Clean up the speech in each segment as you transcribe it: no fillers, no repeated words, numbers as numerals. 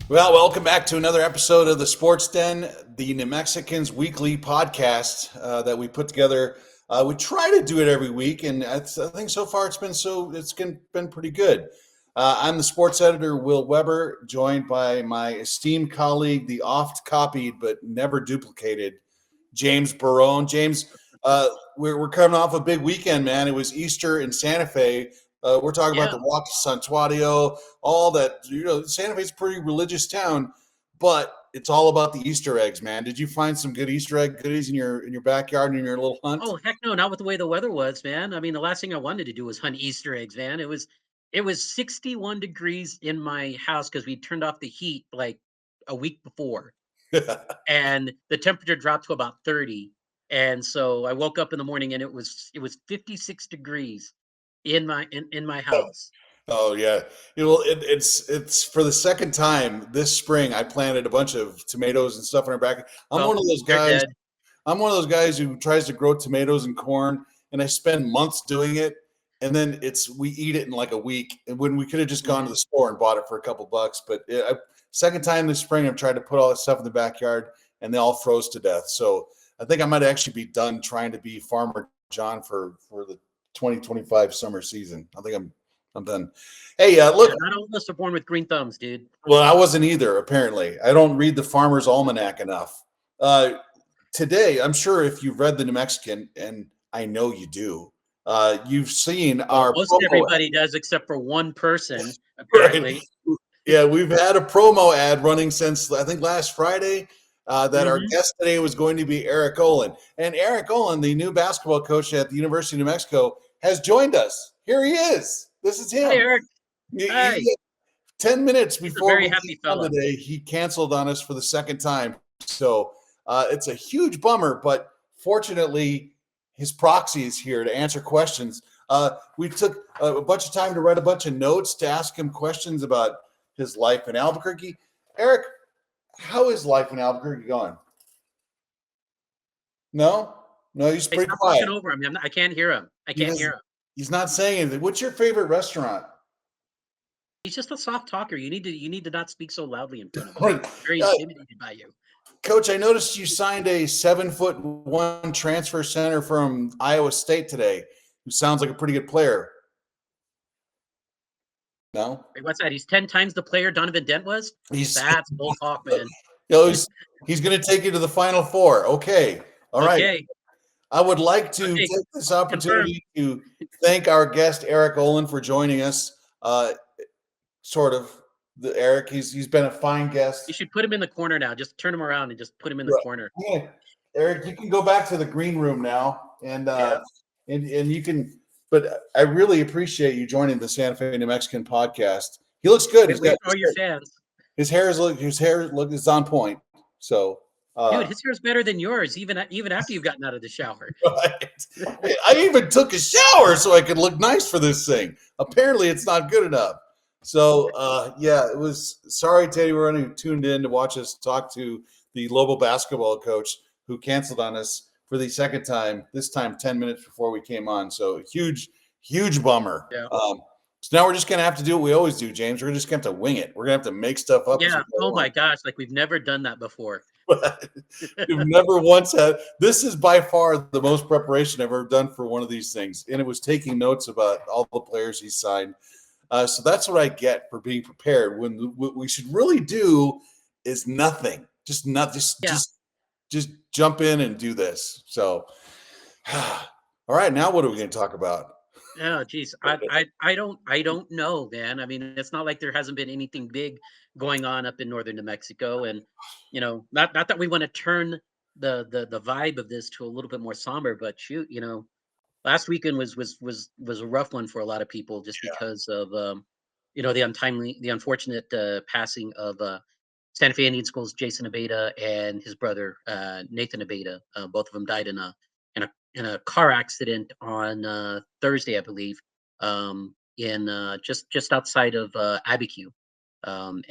Well, welcome back to another episode of the Sports Den, the New Mexicans weekly podcast that we put together. We try to do it every week, and I think so far it's been pretty good. I'm the sports editor, Will Weber, joined by my esteemed colleague, the oft copied but never duplicated James Barron. James, we're coming off a big weekend, man. It was Easter in Santa Fe. We're talking about Yeah. the Walk Santuario, all that. Santa Fe's a pretty religious town, but it's all about the Easter eggs, man. Did you find some good Easter egg goodies in your backyard in your little hunt? Oh, heck no, not with the way the weather was, man. I mean, the last thing I wanted to do was hunt Easter eggs, man. It was 61 degrees in my house because we turned off the heat like a week before, and the temperature dropped to about 30. And so I woke up in the morning and it was 56 degrees in my house. Oh yeah, it's for the second time this spring. I planted a bunch of tomatoes and stuff in our back. I'm one Well, of those they're guys. dead. I'm one of those guys who tries to grow tomatoes and corn, and I spend months doing it, and then we eat it in like a week. And when we could have just gone to Mhm. the store and bought it for a couple bucks, but second time this spring, I've tried to put all that stuff in the backyard, and they all froze to death. So I think I might actually be done trying to be Farmer John for the 2025 summer season. I think I'm done. Hey, Yeah, look, not all of us are born with green thumbs, dude. well, I wasn't either. Apparently, I don't read the Farmer's Almanac enough. Uh, Today, I'm sure if you've read the New Mexican, and I know you do, you've seen Well, our most promo everybody does except for one person, ad, right? apparently. Yeah, we've had a promo ad running since I think last Friday. That our Hmm. guest today was going to be Eric Olen, and Eric Olen, the new basketball coach at the University of New Mexico, has joined us. Here he is. This is Hi, him. Eric. Hi. 10 minutes He's a before very we happy came on fella. today, he canceled on us for the second time. So it's a huge bummer, but fortunately, his proxy is here to answer questions. We took a bunch of time to write a bunch of notes to ask him questions about his life in Albuquerque. Eric, how is life in Albuquerque going? No, no, he's Hey, pretty stop talking quiet. over him. I can't hear him. I He can't hear doesn't. him. He's not saying anything. What's your favorite restaurant? He's just a soft talker. You need to not speak so loudly in front of him. uh, Very intimidated by you. Coach, I noticed you signed a 7'1" transfer center from Iowa State today, who sounds like a pretty good player. No, Wait, what's that? He's 10 times the player Donovan Dent was? he's That's bull talk, man. he's going to take you to the Final Four. Okay, all right. Okay. I would like to Okay. take this Confirmed. opportunity to thank our guest Eric Olen for joining us. Sort of Eric, he's been a fine You guest. should put him in the corner now. Just turn him around and just put him in the corner. Yeah. Eric, you can go back to the green room now, Yeah. and you can. But I really appreciate you joining the Santa Fe New Mexican podcast. He looks good. Wait, He's got wait for all your fans. his hair is on point. So, Dude, his hair's better than yours, even after you've gotten out of the shower. right. I even took a shower so I could look nice for this thing. Apparently, it's not good enough. So, yeah, it was. Sorry to anyone who tuned in to watch us talk to the Lobo basketball coach who canceled on us for the second time. This time, 10 minutes before we came on. So, huge bummer. Yeah. So now we're just gonna have to do what we always do, James. We're just gonna have to wing it. We're gonna have to make stuff up as we Yeah. go Oh along. my gosh, like we've never done that before. We've never once had. This is by far the most preparation I've ever done for one of these things, and it was taking notes about all the players he signed. So that's what I get for being prepared. When what we should really do is nothing. Just not Yeah. just jump in and do this. So, all right, now what are we going to talk about? Oh, geez. I don't know, man. I mean, it's not like there hasn't been anything big going on up in northern New Mexico, and not that we want to turn the vibe of this to a little bit more somber, but shoot, last weekend was a rough one for a lot of people just because of the unfortunate passing of Santa Fe Indian School's Jason Abeyta and his brother Nathan Abeyta. Both of them died in a car accident on Thursday, I believe, in just outside of Abiquiú. And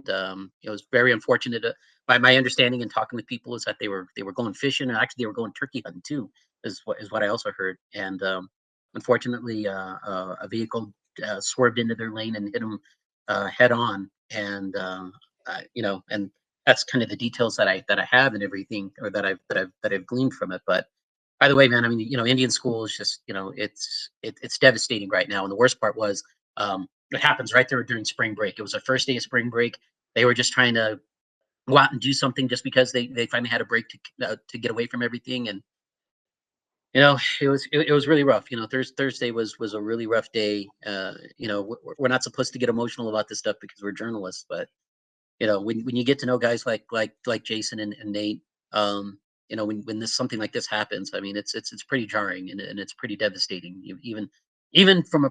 it was very unfortunate. By my understanding and talking with people, is that they were going fishing, and actually they were going turkey hunting too. Is what I also heard. And unfortunately, a vehicle swerved into their lane and hit them head on, and and that's kind of the details that I have and everything, or that I've gleaned from it. But by the way, man, I mean, Indian school is just, it's devastating right now. And the worst part was, it happens right there during spring break. It was the first day of spring break. They were just trying to go out and do something just because they finally had a break to get away from everything. And it was really rough. Thursday was a really rough day. We're not supposed to get emotional about this stuff because we're journalists, but when you get to know guys like Jason and Nate, when this something like this happens, I mean, it's pretty jarring, and it's pretty devastating. Even from a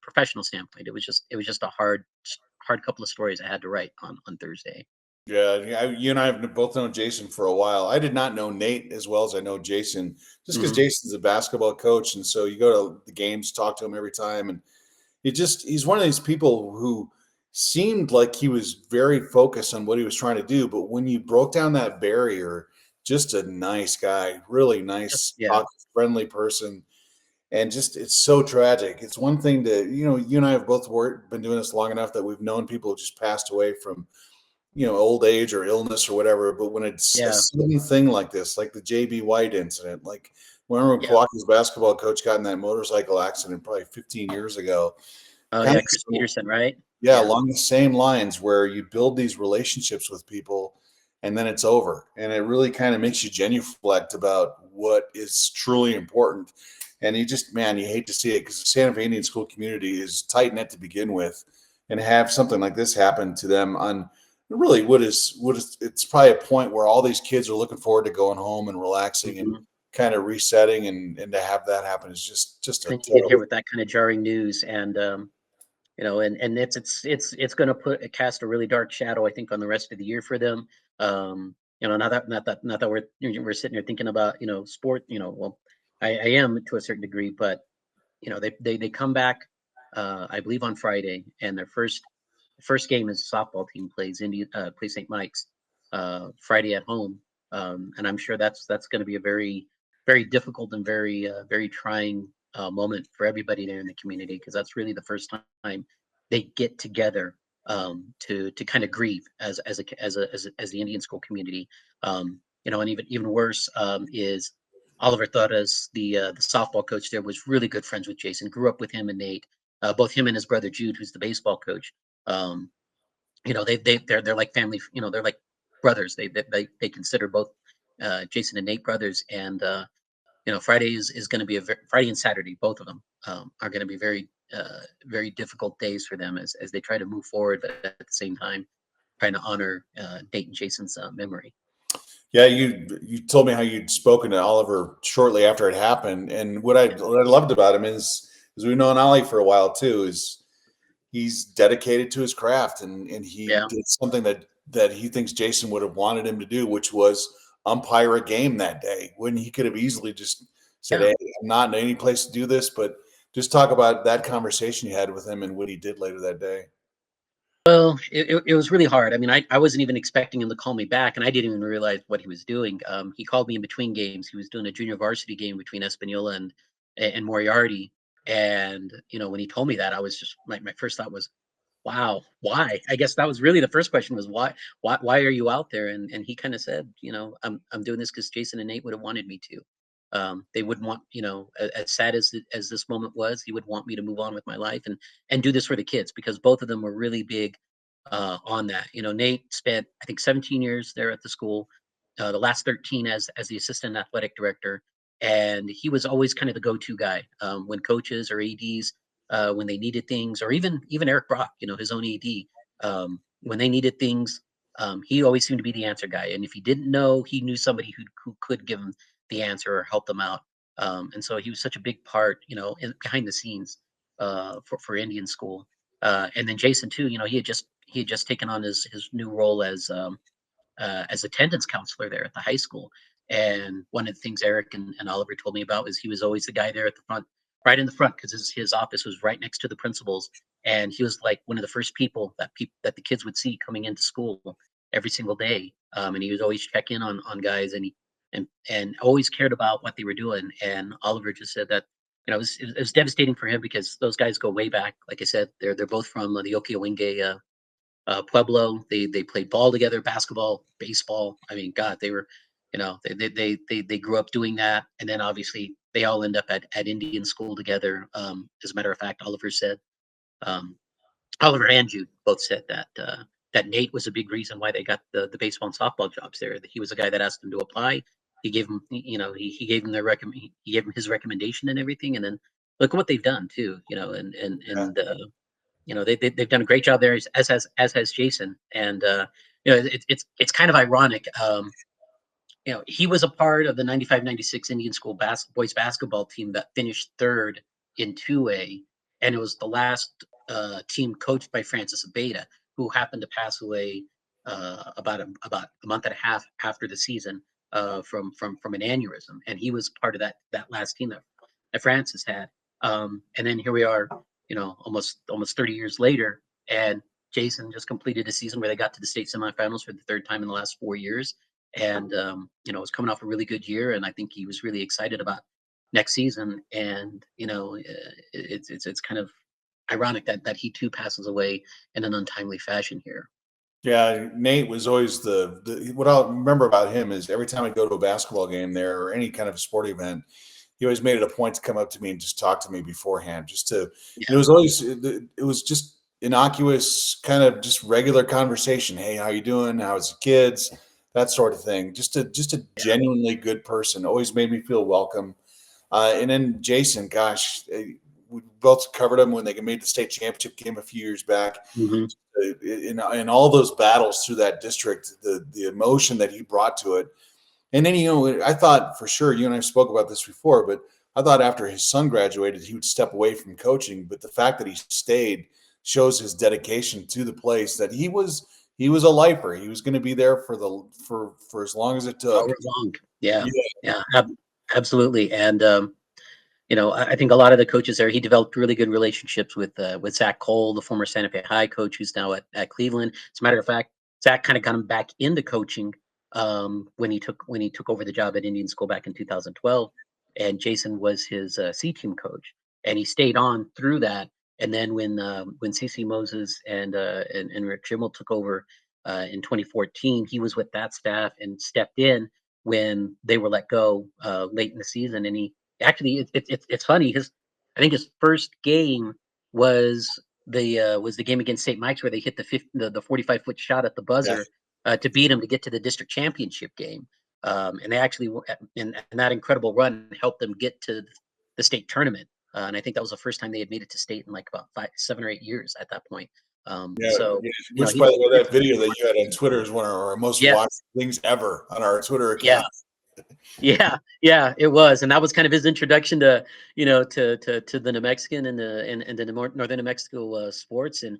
professional standpoint, it was just a hard couple of stories I had to write on Thursday. Yeah, you and I have both known Jason for a while. I did not know Nate as well as I know Jason, just because Hmm. Jason's a basketball coach, and so you go to the games, talk to him every time, and he's one of these people who seemed like he was very focused on what he was trying to do, but when you broke down that barrier, just a nice guy, really Just nice, yeah, talk, friendly person, and just it's so tragic. It's one thing to you and I have both been doing this long enough that we've known people who just passed away from old age or illness or whatever. But when it's a yeah, sudden thing like this, like the JB White incident, like when yeah. Milwaukee's basketball coach got in that motorcycle accident probably 15 years ago, Oh kind yeah, of, Chris Peterson, right? yeah, Yeah, along the same lines where you build these relationships with people and then it's over. And it really kind of makes you genuflect about what is truly important. And you just, man, you hate to see it because the Santa Fe Indian school community is tight knit to begin with, and have something like this happen to them on really what is it's probably a point where all these kids are looking forward to going home and relaxing and hmm. kind of resetting, and to have that happen is just a And you get hit terrible. with that kind of jarring news, and and it's going to cast a really dark shadow, I think, on the rest of the year for them. Not that we're sitting here thinking about sport. Well, I am to a certain degree, but they come back, I believe on Friday, and their first game is softball team plays St. Mike's Friday at home, and I'm sure that's going to be a very very difficult and very trying moment for everybody there in the community, because that's really the first time they get together to kind of grieve as the Indian school community. And even worse is Oliver Torres, the softball coach there, was really good friends with Jason. Grew up with him and Nate, both him and his brother Jude, who's the baseball coach. Um, they're like family. They're like brothers. They consider both Jason and Nate brothers. And Friday is going to be Friday and Saturday. Both of them are going to be very difficult days for them as they try to move forward, but at the same time trying to honor Nate and Jason's memory. Yeah, you told me how you'd spoken to Oliver shortly after it happened, and what I loved about him is we've known Ollie for a while too. Is he's dedicated to his craft, and he Yeah, did something that he thinks Jason would have wanted him to do, which was umpire a game that day when he could have easily just said, yeah. "Hey, I'm not in any place to do this." But just talk about that conversation you had with him and what he did later that day. Well, it was really hard. I mean, I wasn't even expecting him to call me back, and I didn't even realize what he was doing. He called me in between games. He was doing a junior varsity game between Espanola and Moriarty. And when he told me that, I was just my first thought was, wow, why? I guess that was really the first question, was why are you out there? And he kind of said, I'm doing this because Jason and Nate would have wanted me to. They would want, as sad as this moment was, he would want me to move on with my life and do this for the kids, because both of them were really big on that. Nate spent, I think, 17 years there at the school, the last 13 as the assistant athletic director, and he was always kind of the go-to guy when coaches or ads, when they needed things, or even Eric Brock, his own AD, when they needed things, he always seemed to be the answer guy. And if he didn't know, he knew somebody who could give him the answer or help them out. And so he was such a big part, behind the scenes for Indian school. And then Jason too, he had just taken on his new role as attendance counselor there at the high school. And one of the things Eric and Oliver told me about was he was always the guy there at the front, right in the front, because his office was right next to the principal's. And he was like one of the first people that the kids would see coming into school every single day. And he would always check in on guys, and always cared about what they were doing. And Oliver just said that it was devastating for him because those guys go way back. Like I said, they're both from the Ohkay Owingeh Pueblo. They played ball together, basketball, baseball. I mean, God, they were, they grew up doing that, and then obviously they all end up at Indian school together. As a matter of fact, um, Oliver and Jude both said that Nate was a big reason why they got the baseball and softball jobs there. That he was a guy that asked them to apply. He gave him, he gave him he gave him his recommendation and everything, and then look at what they've done too. Yeah. They've done a great job there, as has Jason. And it's kind of ironic. He was a part of the 95-96 Indian School boys basketball team that finished third in 2A, and it was the last team coached by Francis Abeyta, who happened to pass away about a month and a half after the season from an aneurysm, and he was part of that last team that Francis had. And then here we are, almost 30 years later, and Jason just completed a season where they got to the state semifinals for the third time in the last 4 years, and was coming off a really good year, and I think he was really excited about next season. And it's kind of ironic that he too passes away in an untimely fashion here. Yeah, Nate was always what I'll remember about him is every time I go to a basketball game there or any kind of sport event, he always made it a point to come up to me and just talk to me beforehand. Yeah. It was always, it was just innocuous, kind of just regular conversation. Hey, how you doing? How's the kids? That sort of thing. Just a genuinely good person. Always made me feel welcome. And then Jason, gosh, we both covered him when they made the state championship game a few years back. Hmm. In all those battles through that district, the emotion that he brought to it. And then, I thought for sure, you and I spoke about this before, but I thought after his son graduated, he would step away from coaching. But the fact that he stayed shows his dedication to the place, that he was a lifer. He was going to be there for as long as it took. However long. Yeah. Yeah. Yeah. Absolutely. And I think a lot of the coaches there, he developed really good relationships with Zach Cole, the former Santa Fe High coach, who's now at Cleveland. As a matter of fact, Zach kind of got him back into coaching when he took over the job at Indian School back in 2012, and Jason was his C team coach, and he stayed on through that. And then when CC Moses and Rick Schimmel took over in 2014, he was with that staff and stepped in when they were let go late in the season. And he actually, it's funny. I think his first game was the game against St. Mike's, where they hit the 45-foot shot at the buzzer to beat him to get to the district championship game. And they actually, in that incredible run, helped them get to the state tournament. And I think that was the first time they had made it to state in like about 7 or 8 years at that point. Yeah, So, which, by the way, that video that you had on Twitter is one of our most yes, watched things ever on our Twitter yeah, account. yeah, it was, and that was kind of his introduction to the New Mexican and the northern New Mexico sports. And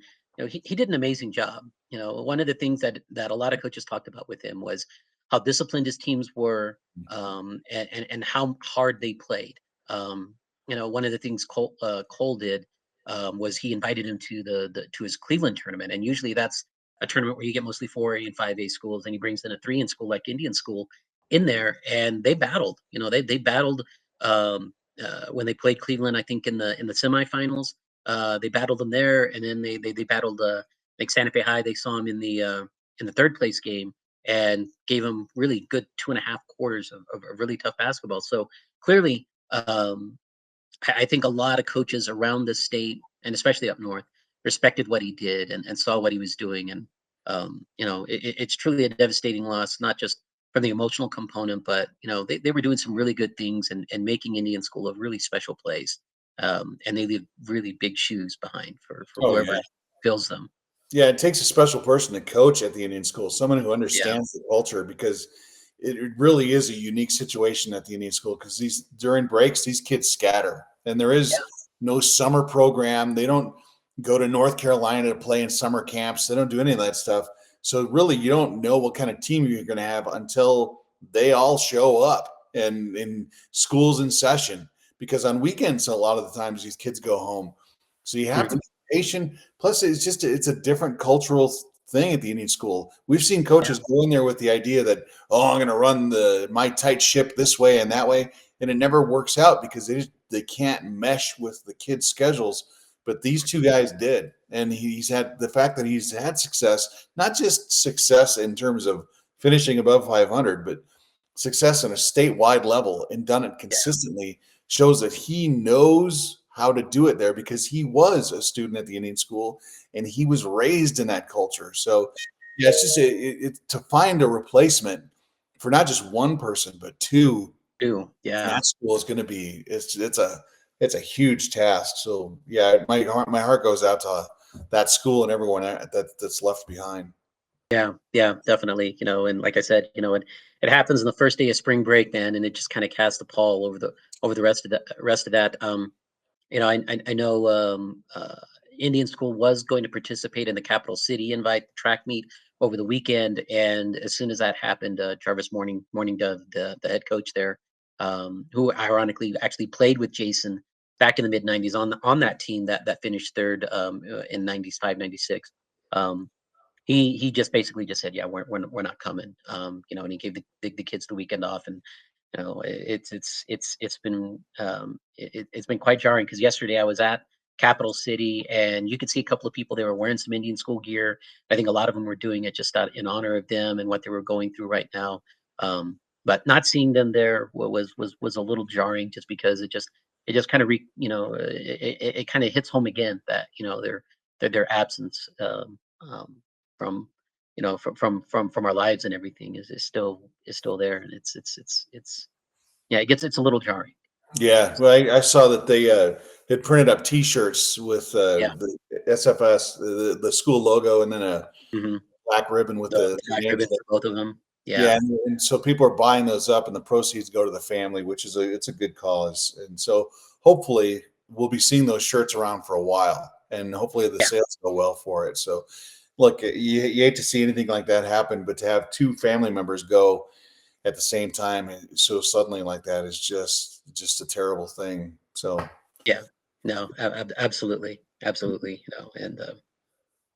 he did an amazing job. One of the things that a lot of coaches talked about with him was how disciplined his teams were, and how hard they played. One of the things Cole did was he invited him to his Cleveland tournament, and usually that's a tournament where you get mostly 4A and 5A schools, and he brings in a 3 in school like Indian School in there, and they battled. They battled when they played Cleveland. I think in the semifinals, they battled them there, and then they battled like Santa Fe High. They saw him in the third place game and gave him really good 2.5 quarters of really tough basketball. So clearly, I think a lot of coaches around the state, and especially up north, respected what he did and saw what he was doing. And it's truly a devastating loss, not just from the emotional component, but they were doing some really good things and making Indian School a really special place. And they leave really big shoes behind for Oh whoever yeah, fills them. yeah. It takes a special person to coach at the Indian School, someone who Yeah. understands the culture, because it really is a unique situation at the Indian School. Because during breaks, these kids scatter, and there is no summer program. They don't go to North Carolina to play in summer camps. They don't do any of that stuff. So really, you don't know what kind of team you're going to have until they all show up and in schools in session. Because on weekends, a lot of the times these kids go home. So you have to Mhm. be patient. Plus, it's a different cultural thing at the Indian School. We've seen Yeah. coaches go in there with the idea that, oh, I'm going to run my tight ship this way and that way, and it never works out because they can't mesh with the kids' schedules. But these two guys did, and he's had the fact that he's had success, not just success in terms of finishing above 500, but success on a statewide level and done it Yeah. consistently shows that he knows how to do it there because he was a student at the Indian school and he was raised in that culture. So yeah, it's just to find a replacement for not just one person but two Do. in Yeah. that school is going to be it's a huge task. So yeah, my heart goes out to that school and everyone that's left behind. Yeah, yeah, definitely. And like I said, it happens on the first day of spring break, man, and it just kind of casts a pall over the rest of that. I know Indian School was going to participate in the Capital City Invite track meet over the weekend, and as soon as that happened, Jarvis Morning Dove, the head coach there, who ironically actually played with Jason back in the mid '90s on that team that finished third in '95, '96. He just basically just said, "Yeah, we're not coming." And he gave the kids the weekend off, and it's been it's been quite jarring because yesterday I was at Capital City, and you could see a couple of people. They were wearing some Indian School gear. I think a lot of them were doing it just out in honor of them and what they were going through right now. But not seeing them there was a little jarring, just because it just kind of it kind of hits home again that their absence. From from our lives and everything is still there, and it's yeah, it's a little jarring. Yeah, well, I saw that they had printed up T-shirts with Yeah. the SFS, the school logo, and then a Hmm. black ribbon with The the black names. ribbon for both of them. Yeah, Yeah. and so people are buying those up, and the proceeds go to the family, which is it's a good cause. And so hopefully we'll be seeing those shirts around for a while, and hopefully the Yeah. sales go well for it. So look, you hate to see anything like that happen, but to have two family members go at the same time so suddenly like that is just a terrible thing. So Yeah. No, absolutely, absolutely. And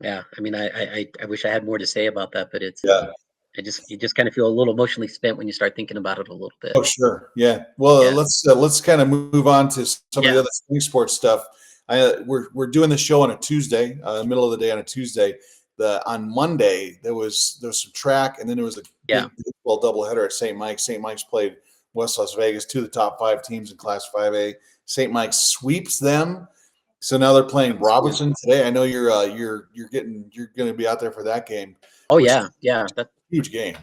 yeah, I mean, I wish I had more to say about that, but it's yeah. you just kind of feel a little emotionally spent when you start thinking about it a little bit. Oh, sure. Yeah. Well, Yeah. let's kind of move on to some of the Yeah. other spring sports stuff. We're doing the show on a Tuesday, middle of the day on a Tuesday. On Monday there was some track, and then there was a Yeah. big baseball doubleheader at St. Mike's. St. Mike's played West Las Vegas, two of the top five teams in Class 5A. St. Mike's sweeps them, so now they're playing Yeah. Robertson today. I know you're going to be out there for that game, Oh which is yeah. Yeah. a huge game.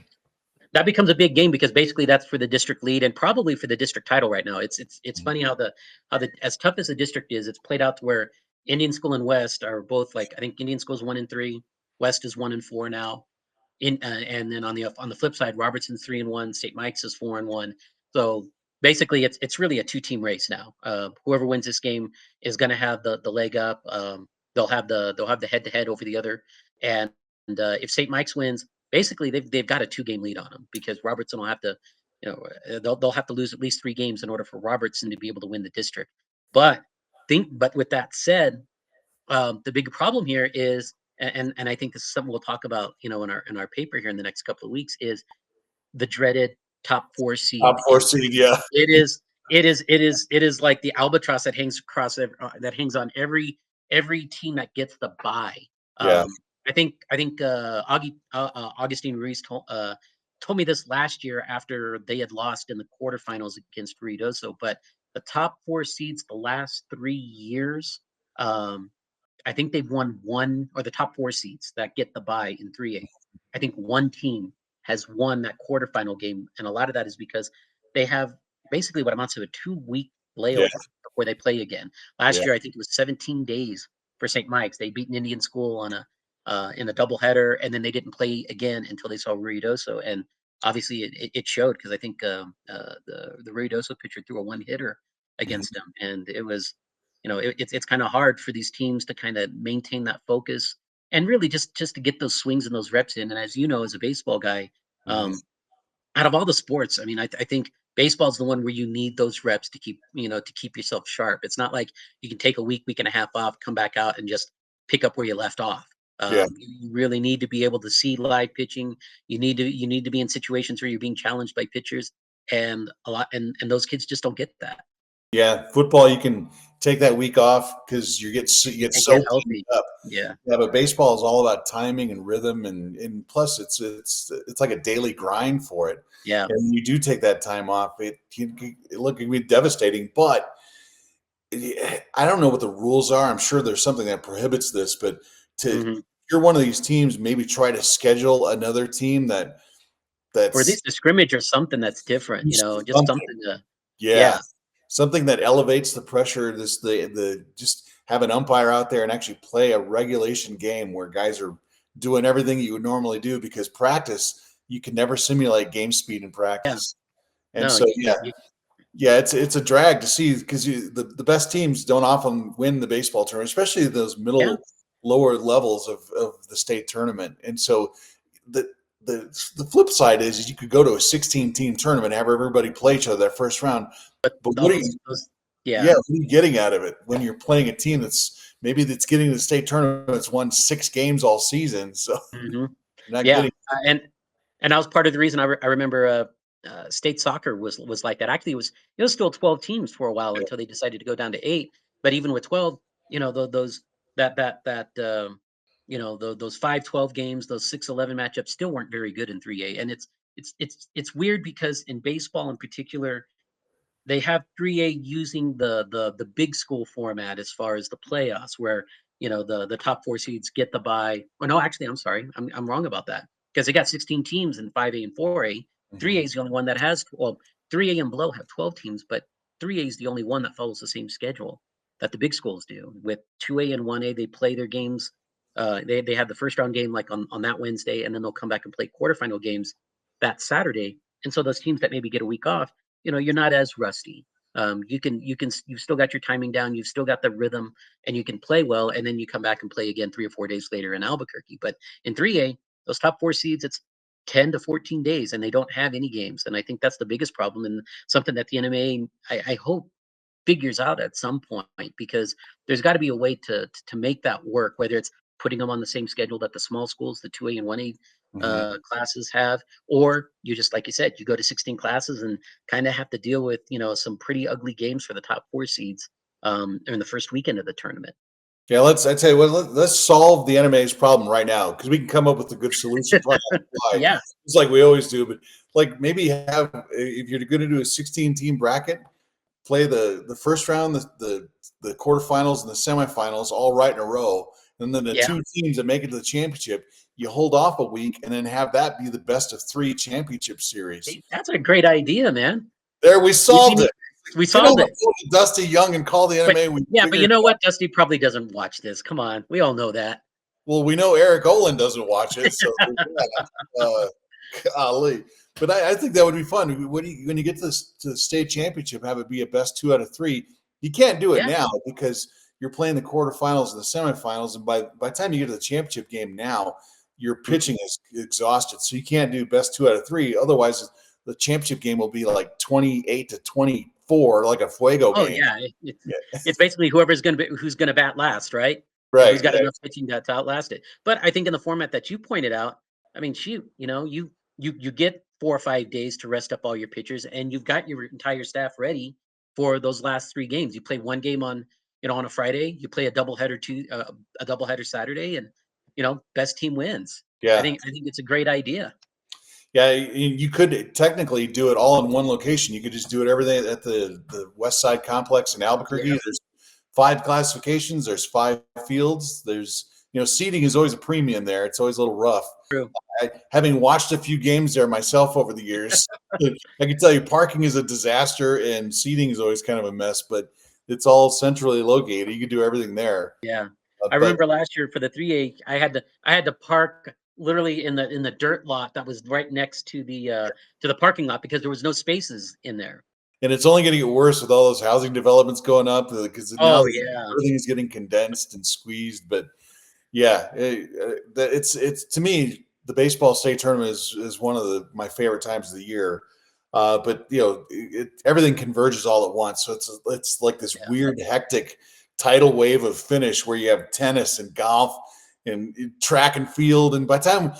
That becomes a big game because basically that's for the district lead and probably for the district title right now. It's funny how the as tough as the district is, it's played out to where Indian School and West are both, like, I think Indian School's 1-3, West is 1-4 now. And then on the flip side, Robertson's 3-1, St. Mike's is 4-1. So basically, it's really a two-team race now. Whoever wins this game is going to have the leg up. They'll have the head-to-head over the other, and if St. Mike's wins, basically they've got a two-game lead on them because Robertson will have to, they'll have to lose at least 3 games in order for Robertson to be able to win the district. But with that said, the big problem here is, and I think this is something we'll talk about, in our paper here in the next couple of weeks, is the dreaded top 4 seed Top four in seed, 3A. yeah, It is like the albatross that hangs on every team that gets the bye. yeah, I think Augustine Ruiz told me this last year after they had lost in the quarterfinals against Ruidoso. But the top 4 seeds the last 3 years, um, I think they've won one, or the top 4 seeds that get the bye in 3A. I think one team has won that quarterfinal game, and a lot of that is because they have basically what amounts to a 2-week yeah, layover before they play again. yeah, Last year, I think it was 17 days for St. Mike's. They beat an Indian School in a doubleheader, and then they didn't play again until they saw Ruidoso. And obviously, it showed because I think the Ruidoso pitcher threw a one-hitter mhm, against them, and it was it's kind of hard for these teams to kind of maintain that focus and really just to get those swings and those reps in. And as you know, as a baseball guy, mhm, um, out of all the sports, I mean, I think baseball's the one where you need those reps to keep yourself sharp. It's not like you can take a week and a half off, come back out, and just pick up where you left off. yeah. You really need to be able to see live pitching. You need to be in situations where you're being challenged by pitchers, and a lot, and those kids just don't get that. Yeah, football, you can take that week off because you get And so get banged healthy. up. Yeah. Yeah, but baseball is all about timing and rhythm, and plus it's like a daily grind for it. Yeah. And when you do take that time off, it can be devastating. But I don't know what the rules are. I'm sure there's something that prohibits this, but to Hmm. if you're one of these teams, maybe try to schedule another team Or at that's least a scrimmage or something that's different, just something. something to, Yeah, yeah. something that elevates the pressure. The just have an umpire out there and actually play a regulation game where guys are doing everything you would normally do, because practice, you can never simulate game speed in Yeah. practice. And No, so yeah, it's a drag to see, because the best teams don't often win the baseball tournament, especially those yeah. lower levels of the state tournament. And so the the flip side is you could go to a 16 team tournament, have everybody play each other that first round, but All what are you those, yeah, yeah. what are you getting out of it when you're playing a team that's getting to the state tournament, that's won 6 games all season? So Hmm. you're not Yeah. getting. And that was part of the reason I remember state soccer was like that. Actually, it was still 12 teams for a while until they decided to go down to 8. But even with 12, those those 5-12 games, those 6-11 matchups still weren't very good in 3A. And it's weird because in baseball in particular, they have 3A using the big school format as far as the playoffs, where the top 4 seeds get the bye. Oh no, actually, I'm sorry, I'm wrong about that, because they got 16 teams in 5A and 4A. 3A Mhm. is the only one that has, well, 3A and below have 12 teams, but 3A is the only one that follows the same schedule that the big schools do. With 2A and 1A, they play their games. They have the first round game like on that Wednesday, and then they'll come back and play quarterfinal games that Saturday. And so those teams that maybe get a week off, you're not as rusty. You've still got your timing down, you've still got the rhythm, and you can play well. And then you come back and play again 3 or 4 days later in Albuquerque. But in 3A, those top 4 seeds, it's 10 to 14 days, and they don't have any games. And I think that's the biggest problem, and something that the NMA, I hope, figures out at some point, because there's got to be a way to make that work, whether it's putting them on the same schedule that the small schools, the 2A and 1A Mhm. classes have, or you just, like you said, you go to 16 classes and kind of have to deal with some pretty ugly games for the top 4 seeds in the first weekend of the tournament. Yeah, I tell you what, let's solve the NMA's problem right now, because we can come up with a good solution probably on the fly, Yeah, just like we always do. But like maybe have, if you're going to do a 16 team bracket, play the first round, the quarterfinals and the semifinals all right in a row, and then the yeah. 2 teams that make it to the championship, you hold off a week, and then have that be the best of 3 championship series. Hey, that's a great idea, man. There, we We solved it. we Get on solved the it. phone to Dusty Young and call the But NMA. We yeah, but figured you it know out. what? Dusty probably doesn't watch this. Come on, we all know that. Well, we know Eric Olen doesn't watch it, so there's that. Golly. But I think that would be fun. When you get to the state championship, have it be a best 2 out of 3. You can't do it Yeah. now because you're playing the quarterfinals and the semifinals, and by the time you get to the championship game now, your Mhm. pitching is exhausted. So you can't do best 2 out of 3. Otherwise, the championship game will be like 28-24, like a Fuego Oh game. yeah, Yeah. it's basically who's gonna bat last, right? And who's Right. got Yeah. enough pitching to outlast it. But I think in the format that you pointed out, I mean, shoot, you get 4 or 5 days to rest up all your pitchers, and you've got your entire staff ready for those last 3 games. You play one game on a Friday, you play a doubleheader Saturday, and best team wins. I Yeah. think I think it's a great idea. Yeah, you could technically do it all in one location. You could just do it everything at the West Side Complex in Albuquerque. Yeah, There's 5 classifications. There's 5 fields. There's seating is always a premium there. It's always a little rough. true. Having watched a few games there myself over the years, I can tell you parking is a disaster and seating is always kind of a mess. But it's all centrally located. You can do everything there. Yeah. I But remember last year for the 3A, I had to park literally in the dirt lot that was right next to the parking lot, because there was no spaces in there. and it's only going to get worse with all those housing developments going up, because now Oh yeah. everything's getting condensed and squeezed. But yeah, it's to me the baseball state tournament is one of my favorite times of the year. But everything converges all at once, so it's like this Yeah. weird hectic tidal wave of finish where you have tennis and golf and track and field. And by the time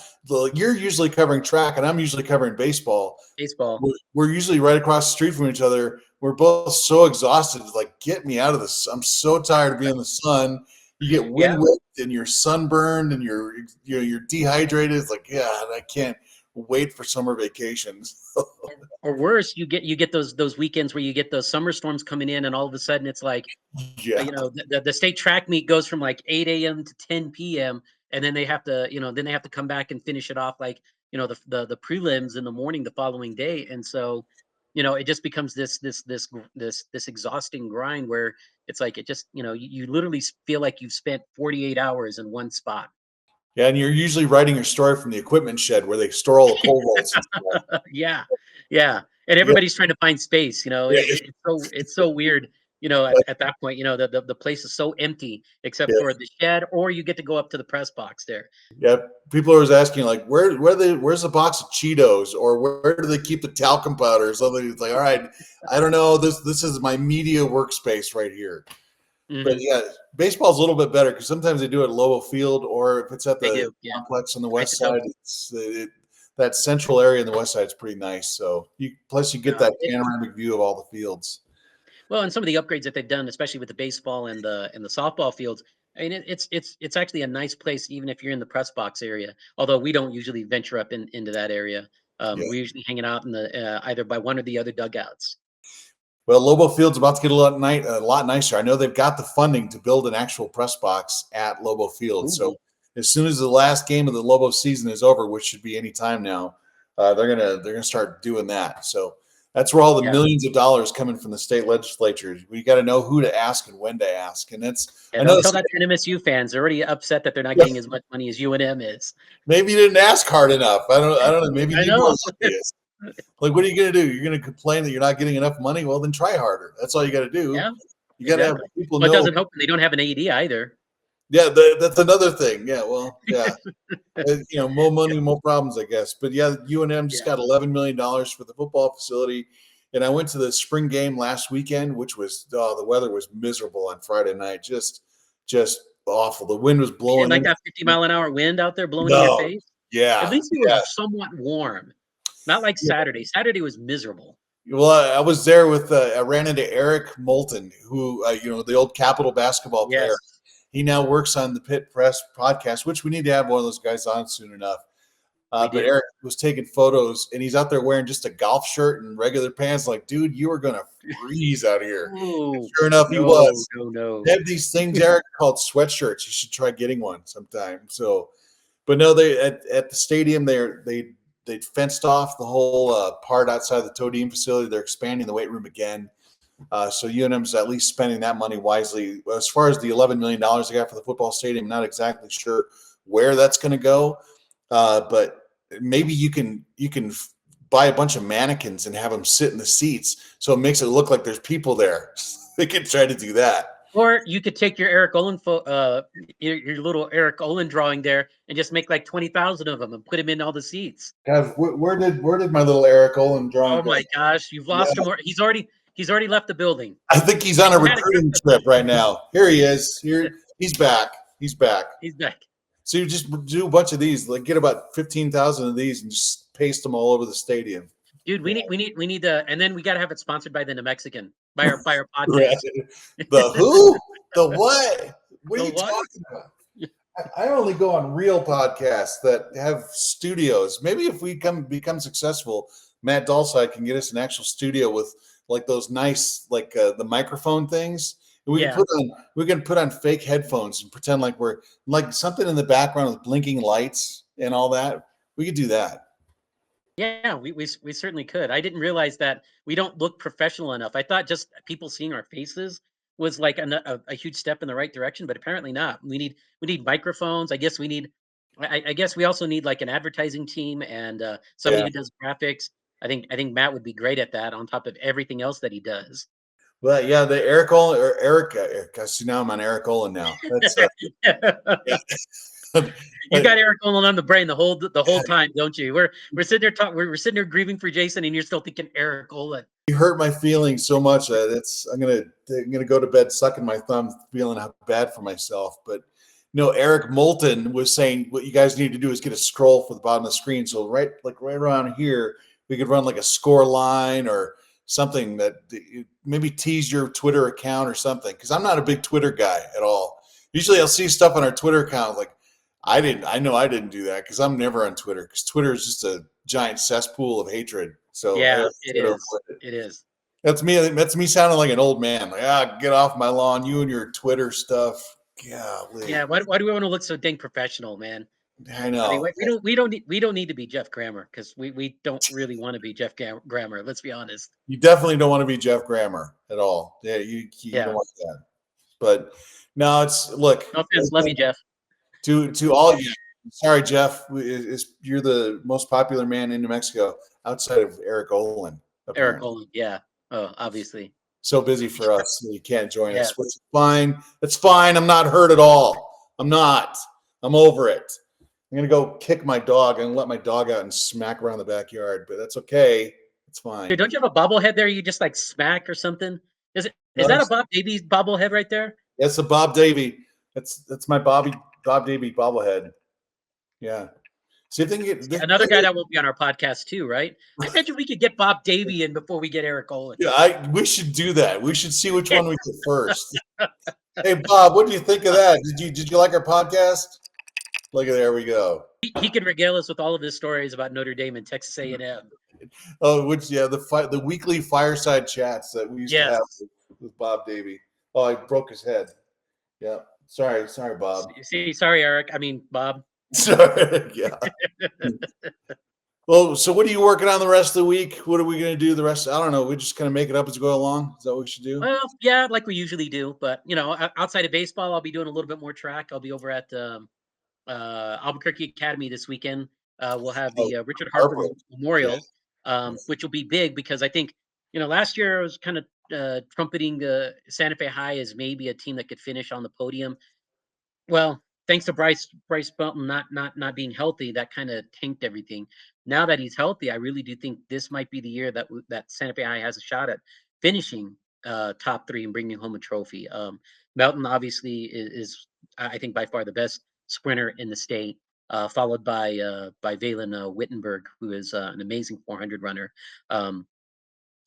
you're usually covering track and I'm usually covering baseball, Baseball. we're usually right across the street from each other. We're both so exhausted. It's like, get me out of this. I'm so tired of being in the sun. you get wind Yeah. whipped and you're sunburned and you're dehydrated. It's like, yeah, I can't wait for summer vacations. Or worse, you get those weekends where you get those summer storms coming in, and all of a sudden it's like, Yeah. the state track meet goes from like 8 a.m. to 10 p.m., and then they have to come back and finish it off, like, the prelims in the morning the following day. And so, it just becomes this exhausting grind where it's like, it just, you literally feel like you've spent 48 hours in one spot. Yeah, and you're usually writing your story from the equipment shed where they store all the pole vaults and stuff. Yeah, yeah, and Yeah, everybody's trying to find space. yeah, It's so weird. At that point, the place is so empty except for yeah. the shed, or you get to go up to the press box there. Yeah, people are always asking like, where's the box of Cheetos, or where do they keep the talcum powder or something? It's like, all right, I don't know. This is my media workspace right here. But Hmm. yeah, baseball's a little bit better because sometimes they do it at Lobo Field, or if it's at They the do, yeah. complex on the I west could tell. side, that central area on the west side is pretty nice. So you get Uh, that it, panoramic view of all the fields. well, and some of the upgrades that they've done, especially with the baseball and the softball fields. I mean, it's actually a nice place, even if you're in the press box area. Although we don't usually venture up into that area. Yeah. We're usually hanging out in the either by one or the other dugouts. Well, Lobo Field's about to get a lot nicer. I know they've got the funding to build an actual press box at Lobo Field. So Ooh, as soon as the last game of the Lobo season is over, which should be any time now, they're gonna start doing that. So that's where all the yeah. millions of dollars coming from the state legislature. We got to know who to ask and when to ask. And that's Yeah, I know don't it's, tell that to NMSU fans. They're already upset that they're not getting as much money as UNM is. maybe you didn't ask hard enough. I don't know. Maybe you I need more know. lobbyists. Like, what are you going to do? You're going to complain that you're not getting enough money? Well, then try harder. That's all you got to do. Yeah, You got to have exactly. people Well, it know. doesn't help when they don't have an AD either. Yeah, that's another thing. Yeah, well, yeah, more money, more problems, I guess. But yeah, UNM just Yeah. got $11 million for the football facility, and I went to the spring game last weekend, which was the weather was miserable on Friday night, just awful. The wind was You didn't blowing like in. that 50-mile-an-hour wind out there blowing in your No, face? At yeah, least it yeah. was somewhat warm. Not like Saturday. Saturday was miserable. Well, I was there with I ran into Eric Moulton, who the old Capital basketball player. Yes. He now works on the Pit Press podcast, which we need to have one of those guys on soon enough. We But do. Eric was taking photos, and he's out there wearing just a golf shirt and regular pants. Like, dude, you are gonna freeze out here. And Oh, sure enough, he no, was. no, no. They have these things, Eric, called sweatshirts. You should try getting one sometime. So, but no, they at the stadium they fenced off the whole part outside the Toadine facility. They're expanding the weight room again. So UNM's at least spending that money wisely. As far as the $11 million they got for the football stadium, not exactly sure where that's going to go, but maybe you can buy a bunch of mannequins and have them sit in the seats, so it makes it look like there's people there. They could try to do that. Or you could take your Eric Olen, your little Eric Olen drawing there, and just make like 20,000 of them and put him in all the seats. God, where did my little Eric Olen drawing Oh go? my gosh, you've Yeah, lost him. Or he's already left the building. I think he's on a You had it recruiting kept trip right now. Here he is. Here he's back. He's back. He's back. So you just do a bunch of these, like get about 15,000 of these and just paste them all over the stadium. Dude, we need to, and then we got to have it sponsored by the New Mexican, by our Right. podcast. The who? The what? What are The you what? talking about? I only go on real podcasts that have studios. Maybe if we become successful, Matt Dalside can get us an actual studio with like those nice the microphone things. And Yeah, we can put on fake headphones and pretend like we're like something in the background with blinking lights and all that. We could do that. yeah, we certainly could. I didn't realize that we don't look professional enough. I thought just people seeing our faces was like a huge step in the right direction, but apparently not. We need microphones. I guess we need. I guess we also need like an advertising team and somebody Yeah. who does graphics. I think Matt would be great at that on top of everything else that he does. Well, yeah, the Eric Olen or Eric. I see now I'm on Eric Olen now. That's yeah. You got Eric Olen on the brain the whole time, don't you? We're sitting there talking. We're sitting there grieving for Jason, and you're still thinking Eric Olen. You hurt my feelings so much that I'm gonna go to bed sucking my thumb, feeling how bad for myself. But no, Eric Moulton was saying what you guys need to do is get a scroll for the bottom of the screen. So right around here, we could run like a score line or something that maybe tease your Twitter account or something. Because I'm not a big Twitter guy at all. Usually I'll see stuff on our Twitter account like I know I didn't do that because I'm never on Twitter because Twitter is just a giant cesspool of hatred. So I Yeah, have it Twitter is. avoid it. It is. That's me. That's me sounding like an old man. Like, get off my lawn, you and your Twitter stuff. Golly. Yeah. Why do we want to look so dang professional, man? I I mean, know. we don't need to be Jeff Grammer because we don't really want to be Jeff Grammer. Let's be honest. You definitely don't want to be Jeff Grammer at all. Yeah, you don't Yeah. want that. But no, it's look. No offense, love you, Jeff. To all you. Sorry, Jeff. You're the most popular man in New Mexico outside of Eric Olen. Eric Apparently, Olen. Yeah. Oh, obviously. so busy for us that he can't join us, which Yes. is fine. It's fine. I'm not hurt at all. I'm not. I'm over it. I'm gonna go kick my dog and let my dog out and smack around the backyard, but that's okay. It's fine. Dude, don't you have a bobblehead there? You just like smack or something? Is No, that a Bob Davies bobblehead right there? that's a Bob Davy. That's my Bob Davy bobblehead. Yeah. See if they can get Another guy that will be on our podcast too, right? I bet we could get Bob Davy in before we get Eric Olen. Yeah, we should do that. We should see which one we get first. Hey Bob, what do you think of that? Did you like our podcast? Look at there we go. He could regale us with all of his stories about Notre Dame and Texas A&M. Oh, the weekly fireside chats that we used to have with Bob Davy. Oh, I broke his head. Yeah. Sorry, Bob. See, sorry, Eric. I mean, Bob. Sorry. Yeah. Well, so what are you working on the rest of the week? What are we going to do the rest? I don't know. We just kind of make it up as we go along. Is that what we should do? Well, yeah, like we usually do. But outside of baseball, I'll be doing a little bit more track. I'll be over at Albuquerque Academy this weekend. We'll have the Richard Harper Memorial, which will be big because I think last year I was kind of trumpeting Santa Fe High as maybe a team that could finish on the podium. Well, thanks to Bryce Belton not being healthy, that kind of tanked everything. Now that he's healthy, I really do think this might be the year that Santa Fe High has a shot at finishing top 3 and bringing home a trophy. Melton obviously is I think by far the best sprinter in the state, followed by Valen Wittenberg, who is an amazing 400 runner.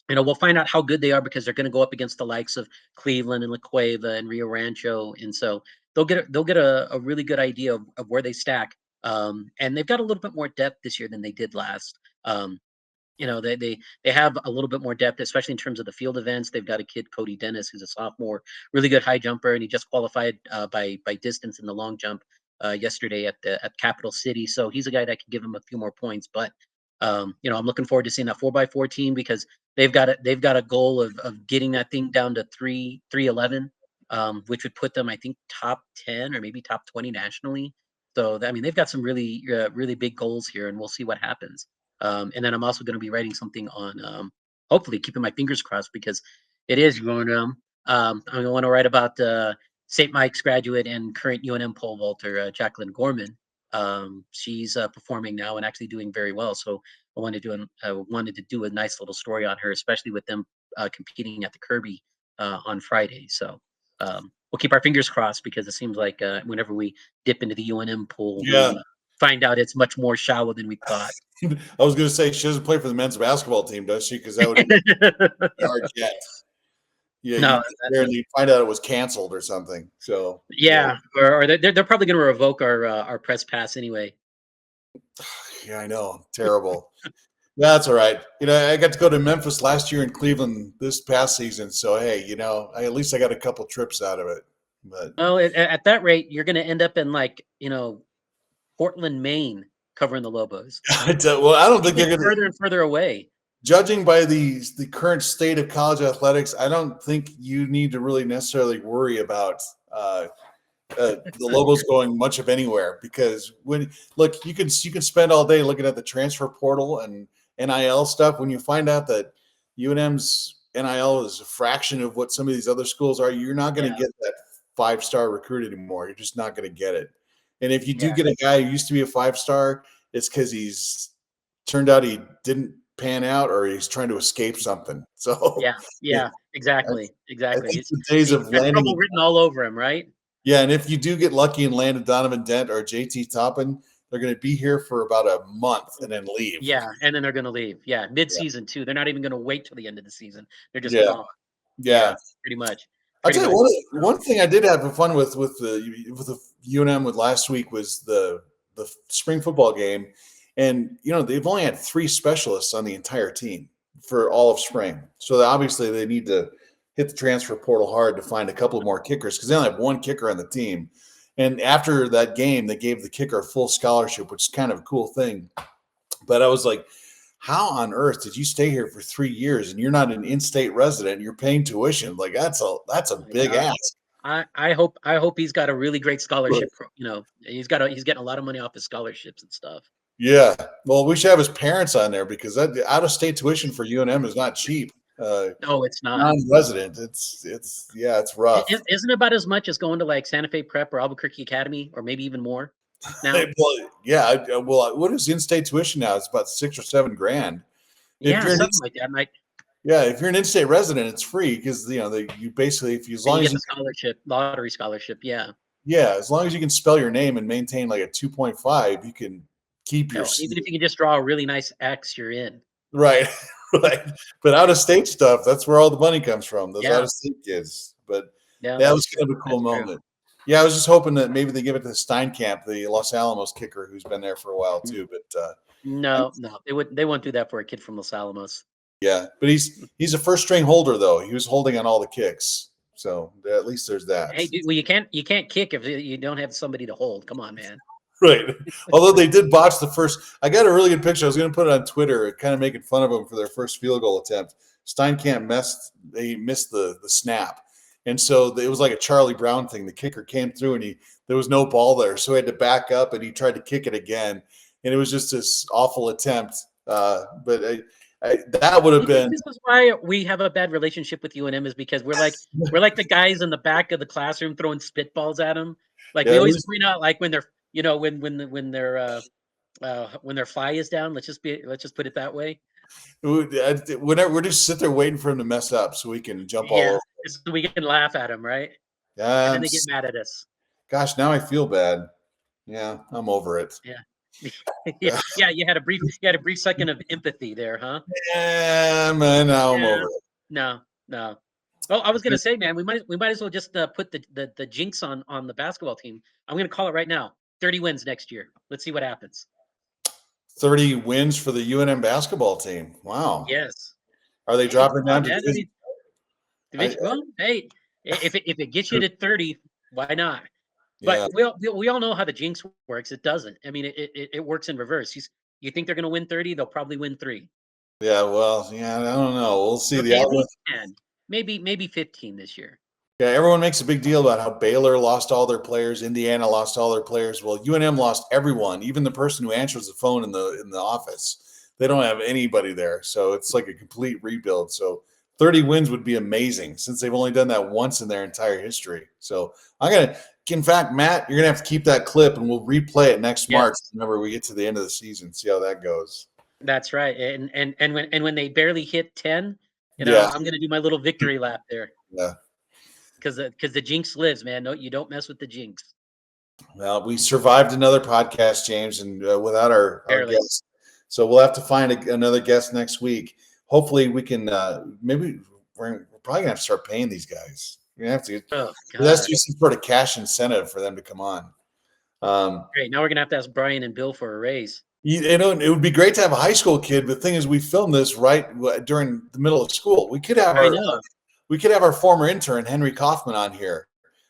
We'll find out how good they are because they're going to go up against the likes of Cleveland and La Cueva and Rio Rancho, and so they'll get a really good idea of where they stack. And they've got a little bit more depth this year than they did last. They have a little bit more depth, especially in terms of the field events. They've got a kid, Cody Dennis, who's a sophomore, really good high jumper, and he just qualified by distance in the long jump yesterday at Capital City. So he's a guy that can give him a few more points. But I'm looking forward to seeing that 4x4 team because they've got a goal of getting that thing down to 311, which would put them, I think, top 10 or maybe top 20 nationally. So I mean, they've got some really really big goals here, and we'll see what happens. And then I'm also going to be writing something on, hopefully keeping my fingers crossed because it is UNM. I'm going to write about St. Mike's graduate and current UNM pole vaulter, Jacqueline Gorman. She's performing now and actually doing very well. So I wanted to do a nice little story on her, especially with them competing at the Kirby on Friday. So we'll keep our fingers crossed because it seems like whenever we dip into the UNM pool, we find out it's much more shallow than we thought. I was going to say she doesn't play for the men's basketball team, does she? Because that would be hard yet. Yeah, no, you find out it was canceled or something. So or they're probably going to revoke our press pass anyway. Yeah, I know, terrible. That's all right. I got to go to Memphis last year and Cleveland this past season. So hey, at least I got a couple trips out of it. But at that rate, you're going to end up in Portland, Maine, covering the Lobos. Well, I don't think they're going to further and further away. Judging by the current state of college athletics, I don't think you need to really necessarily worry about the Lobos going much of anywhere because you can spend all day looking at the transfer portal and NIL stuff. When you find out that UNM's NIL is a fraction of what some of these other schools are, you're not going to get that 5-star recruit anymore. You're just not going to get it. And if you do get a guy who used to be a 5-star, it's because he's turned out he didn't pan out or he's trying to escape something. So exactly. The days of landing trouble written all over him, right? Yeah, and if you do get lucky and land a Donovan Dent or JT Toppin, they're going to be here for about a month and then leave. Yeah, and then they're going to leave. Yeah, mid-season too. They're not even going to wait till the end of the season. They're just gone. Yeah, pretty much. I'll pretty tell you much. one thing I did have fun with the UNM with last week was the spring football game, and they've only had 3 specialists on the entire team for all of spring, so obviously they need to hit the transfer portal hard to find a couple more kickers because they only have 1 kicker on the team. And after that game, they gave the kicker a full scholarship, which is kind of a cool thing. But I was like, how on earth did you stay here for 3 years and you're not an in-state resident? You're paying tuition. Like that's a Oh my big gosh. ask. I hope he's got a really great Right. scholarship. He's getting a lot of money off his scholarships and stuff. Yeah. Well, we should have his parents on there because that out-of-state tuition for UNM is not cheap. No, it's not. Non-resident, it's rough. Isn't it about as much as going to like Santa Fe Prep or Albuquerque Academy, or maybe even more now? Well, yeah. Well, what is in-state tuition now? It's about 6 or 7 grand. If Yeah, you're an something like that. Like, Yeah, if you're an in-state resident, it's free because you basically as you long get as the scholarship, lottery scholarship. Yeah. as long as you can spell your name and maintain like a 2.5, you can keep your Hell, seat. even if you can just draw a really nice X, you're in. Right, right. But out of state stuff, that's where all the money comes from. Those out Yeah. of state kids. But Yeah, that was that's kind true. of a cool That's true. moment. Yeah, I was just hoping that maybe they give it to Steinkamp, the Los Alamos kicker, who's been there for a while too. But No, they won't do that for a kid from Los Alamos. yeah, but he's a first string holder though. He was holding on all the kicks, so at least there's that. Hey, dude, well, you can't kick if you don't have somebody to hold. Come on, man. Right. Although they did botch the first. I got a really good picture. I was going to put it on Twitter, kind of making fun of them for their first field goal attempt. Steinkamp missed the snap. And so it was like a Charlie Brown thing. The kicker came through and there was no ball there. So he had to back up and he tried to kick it again. And it was just this awful attempt. But that would have been. This is why we have a bad relationship with UNM, is because we're like the guys in the back of the classroom throwing spitballs at them. Like we always point out, like when they're when their fly is down. Let's just put it that way. Whenever we're just sit there waiting for him to mess up so we can jump all over. So we can laugh at him, right? Yeah. And then they get mad at us. Gosh, now I feel bad. Yeah, I'm over it. Yeah. Yeah, you had a brief second of empathy there, huh? Yeah, man, now I'm over it. No. Well, I was gonna say, man, we might as well just put the jinx on the basketball team. I'm gonna call it right now. 30 wins next year. Let's see what happens. 30 wins for the UNM basketball team. Wow. Yes. Are they dropping down to division? Well, hey, if it gets you to 30, why not? But we all know how the jinx works. It doesn't. I mean, it works in reverse. You think they're going to win 30? They'll probably win 3. Yeah, well, I don't know. We'll see. Okay, The outlook. 10, maybe 15 this year. Yeah, everyone makes a big deal about how Baylor lost all their players, Indiana lost all their players. Well, UNM lost everyone, even the person who answers the phone in the office. They don't have anybody there, so it's like a complete rebuild. So 30 wins would be amazing since they've only done that once in their entire history. So in fact, Matt, you're gonna have to keep that clip and we'll replay it next March whenever we get to the end of the season. See how that goes. That's right. And when they barely hit 10, I'm gonna do my little victory lap there. Yeah. Because the jinx lives, man. No, you don't mess with the jinx. Well, we survived another podcast, James, and without our guest. So we'll have to find another guest next week. Hopefully we can maybe we're probably gonna have to start paying these guys. We're gonna have to that's just some sort of cash incentive for them to come on. Great. Now we're gonna have to ask Brian and Bill for a raise. It would be great to have a high school kid, but the thing is we filmed this right during the middle of school. We could have our former intern, Henry Kaufman, on here,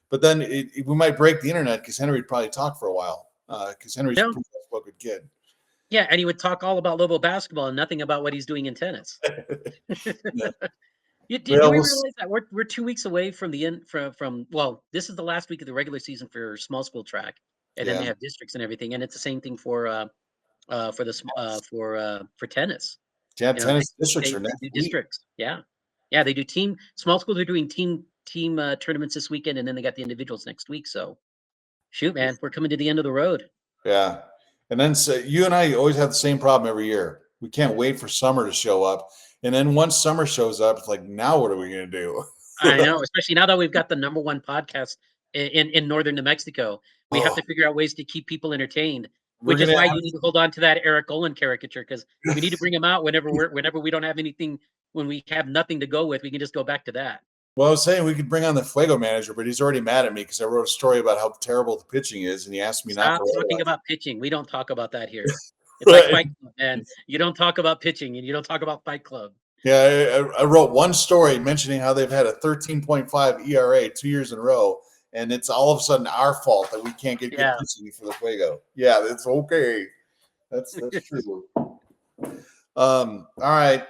but then we might break the internet because Henry would probably talk for a while because Henry's a pretty spoken kid. Yeah, and he would talk all about Lobo basketball and nothing about what he's doing in tennis. Do we realize that we're 2 weeks away from the end from this is the last week of the regular season for small school track, and then they have districts and everything, and it's the same thing for tennis. Yeah, tennis districts are next districts. Yeah, they do small schools are doing team tournaments this weekend, and then they got the individuals next week. So, shoot, man, we're coming to the end of the road. Yeah, and then you and I always have the same problem every year. We can't wait for summer to show up, and then once summer shows up, it's like, now what are we going to do? I know, especially now that we've got the #1 podcast in northern New Mexico. We have to figure out ways to keep people entertained. Which is why you need to hold on to that Eric Olen caricature, because we need to bring him out whenever we don't have anything. When we have nothing to go with, we can just go back to that. Well, I was saying we could bring on the Fuego manager, but he's already mad at me because I wrote a story about how terrible the pitching is, and he asked me not Stop to write talking about about pitching. We don't talk about that here. It's like it. Fight Club, man. You don't talk about pitching, and you don't talk about Fight Club. Yeah, I wrote one story mentioning how they've had a 13.5 ERA 2 years in a row, and it's all of a sudden our fault that we can't get good pitching for the Fuego. Yeah, that's okay. That's true. All right.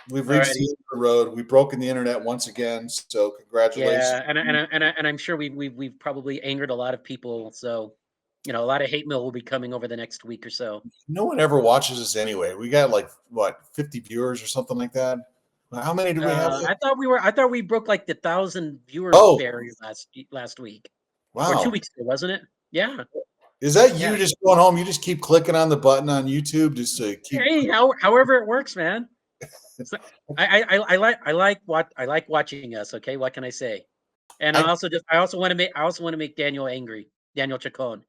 We've reached the end of the road. We've broken the internet once again. So congratulations. Yeah, and I'm sure we've probably angered a lot of people. So, a lot of hate mail will be coming over the next week or so. No one ever watches us anyway. We got like what 50 viewers or something like that. How many do we have? I thought we broke like the 1,000 viewer barrier last week. Wow. Or 2 weeks ago, wasn't it? Yeah. Is that you just going home? You just keep clicking on the button on YouTube just to keep. Hey, however it works, man. So, I like watching us. Okay, what can I say? And I also want to make Daniel angry. Daniel Chacon,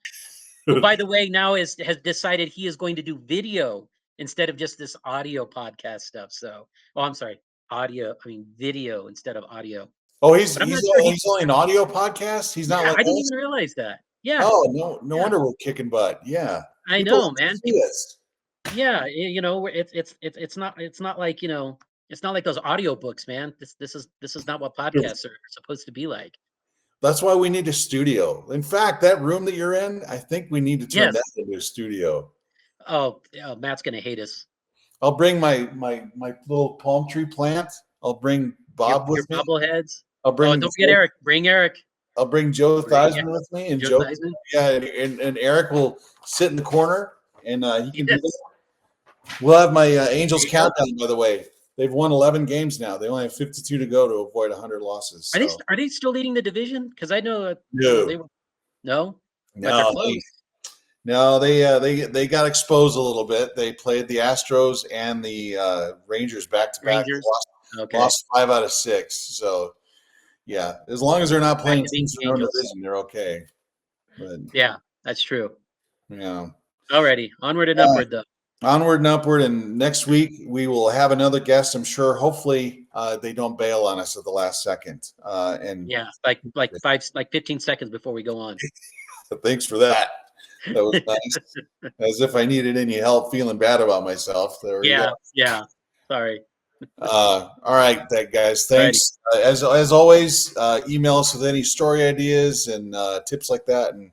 who, by the way, now has decided he is going to do video instead of just this audio podcast stuff. So, I'm sorry, video instead of audio. Oh, he's only an audio podcast. He's not like. I didn't even realize that. Yeah. Oh, no wonder we're kicking butt. Yeah. I know, man. Yeah, it's not like it's not like those audio books, man. This is not what podcasts are supposed to be like. That's why we need a studio. In fact, that room that you're in, I think we need to turn that into a studio. Oh, Matt's gonna hate us. I'll bring my little palm tree plant. I'll bring Bob with me. Bobbleheads. I'll bring. Don't forget Eric. Bring Eric. I'll bring Joe Theismann with me, and Joe. Yeah, and Eric will sit in the corner, and he can do that. We'll have my Angels countdown. By the way, they've won 11 games now. They only have 52 to go to avoid 100 losses. So. Are they still leading the division? Because I know they were. No. No, they got exposed a little bit. They played the Astros and the Rangers back to back. Lost 5 out of 6. So. Yeah, as long as they're not playing teams in their own division, they're okay. But, yeah, that's true. Yeah. Alrighty, onward and upward, though. Onward and upward, and next week we will have another guest. I'm sure. Hopefully, they don't bail on us at the last second. And yeah, like 15 seconds before we go on. Thanks for that. That was nice. As if I needed any help feeling bad about myself. Yeah. Sorry. All right, guys. Thanks. As always, email us with any story ideas and tips like that, and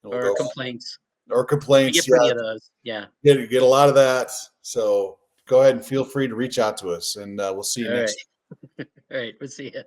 or complaints. Or complaints. We get plenty of those. Yeah. Get a lot of that. So go ahead and feel free to reach out to us, and we'll see you next. All right. We'll see you.